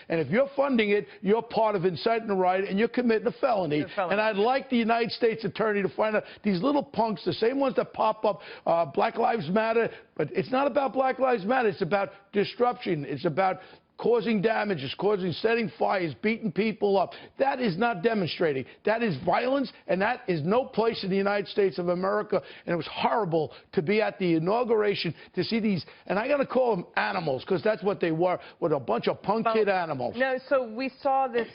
And if you're funding it, you're part of inciting a riot, and you're committing a felony. And I'd like the United States Attorney to find out these little punks, the same ones that pop up, Black Lives Matter, but it's not about Black Lives Matter. It's about disruption. It's about causing damages, setting fires, beating people up. That is not demonstrating. That is violence, and that is no place in the United States of America. And it was horrible to be at the inauguration to see these, and I got to call them animals, because that's what they were, with a bunch of punk kid animals. No, so we saw this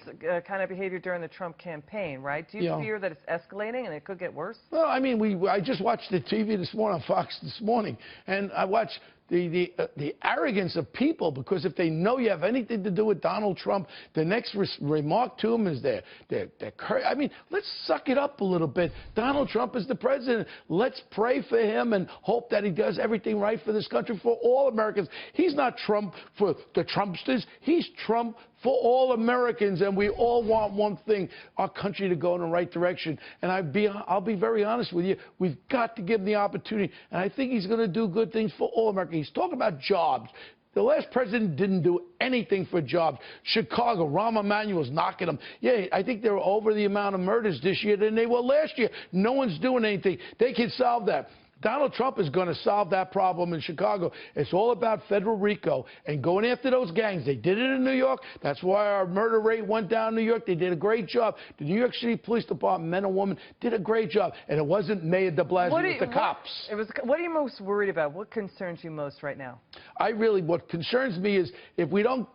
kind of behavior during the Trump campaign, right? Do you fear that it's escalating and it could get worse? Well, I mean, I just watched the TV this morning, on Fox this morning, and I watched the arrogance of people, because if they know you have anything to do with Donald Trump, the next remark to him is I mean, let's suck it up a little bit. Donald Trump is the president. Let's pray for him and hope that he does everything right for this country, for all Americans. He's not Trump for the Trumpsters. He's Trump for all Americans, and we all want one thing, our country to go in the right direction. And I'll be very honest with you, we've got to give him the opportunity, and I think he's going to do good things for all Americans. He's talking about jobs. The last president didn't do anything for jobs. Chicago, Rahm Emanuel's knocking them. Yeah, I think they're over the amount of murders this year than they were last year. No one's doing anything. They can solve that. Donald Trump is going to solve that problem in Chicago. It's all about federal RICO and going after those gangs. They did it in New York. That's why our murder rate went down in New York. They did a great job. The New York City Police Department, men and women, did a great job. And it wasn't Mayor de Blasio, it was the cops. What are you most worried about? What concerns you most right now? What concerns me is if we don't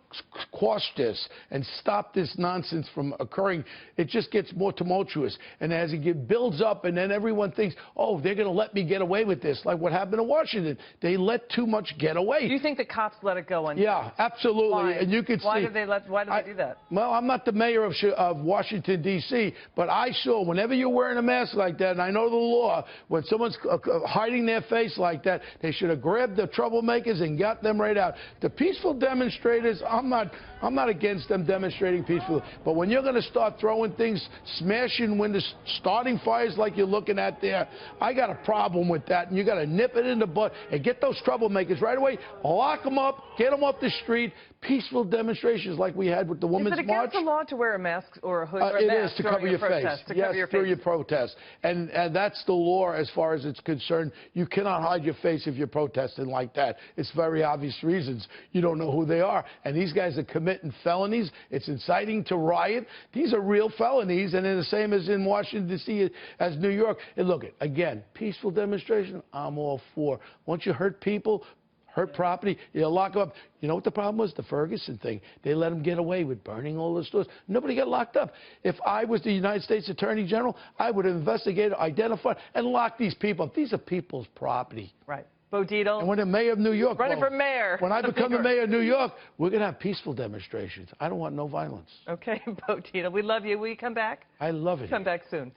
quash this and stop this nonsense from occurring, it just gets more tumultuous. And as it builds up, and then everyone thinks, oh, they're going to let me get away with this, like what happened in Washington. They let too much get away. Do you think the cops let it go? Yeah, absolutely. Why? And you could see. Why did they do that? Well, I'm not the mayor of Washington, D.C., but I saw whenever you're wearing a mask like that, and I know the law, when someone's hiding their face like that, they should have grabbed the troublemakers and got them right out. The peaceful demonstrators, I'm not against them demonstrating peacefully, but when you're going to start throwing things, smashing windows, starting fires like you're looking at there, I got a problem with that, and you got to nip it in the butt and get those troublemakers right away, lock them up, get them off the street. Peaceful demonstrations like we had with the Women's March. Is it against the law to wear a mask or a hood or a mask? It is, to cover your face. Yes, through your protest. And that's the law as far as it's concerned. You cannot hide your face if you're protesting like that. It's very obvious reasons. You don't know who they are. And these guys are committing felonies. It's inciting to riot. These are real felonies, and they're the same as in Washington, D.C. as New York. And look, again, peaceful demonstration, I'm all for. Once you hurt people, hurt property, you lock them up. You know what the problem was? The Ferguson thing. They let them get away with burning all the stores. Nobody got locked up. If I was the United States Attorney General, I would have investigated, identified, and locked these people up. These are people's property. Right. Bo Dietl. And when the mayor of New York. Running for mayor. When I become the mayor of New York, we're going to have peaceful demonstrations. I don't want no violence. Okay, Bo Dietl. We love you. Will you come back? I love it. Come back soon.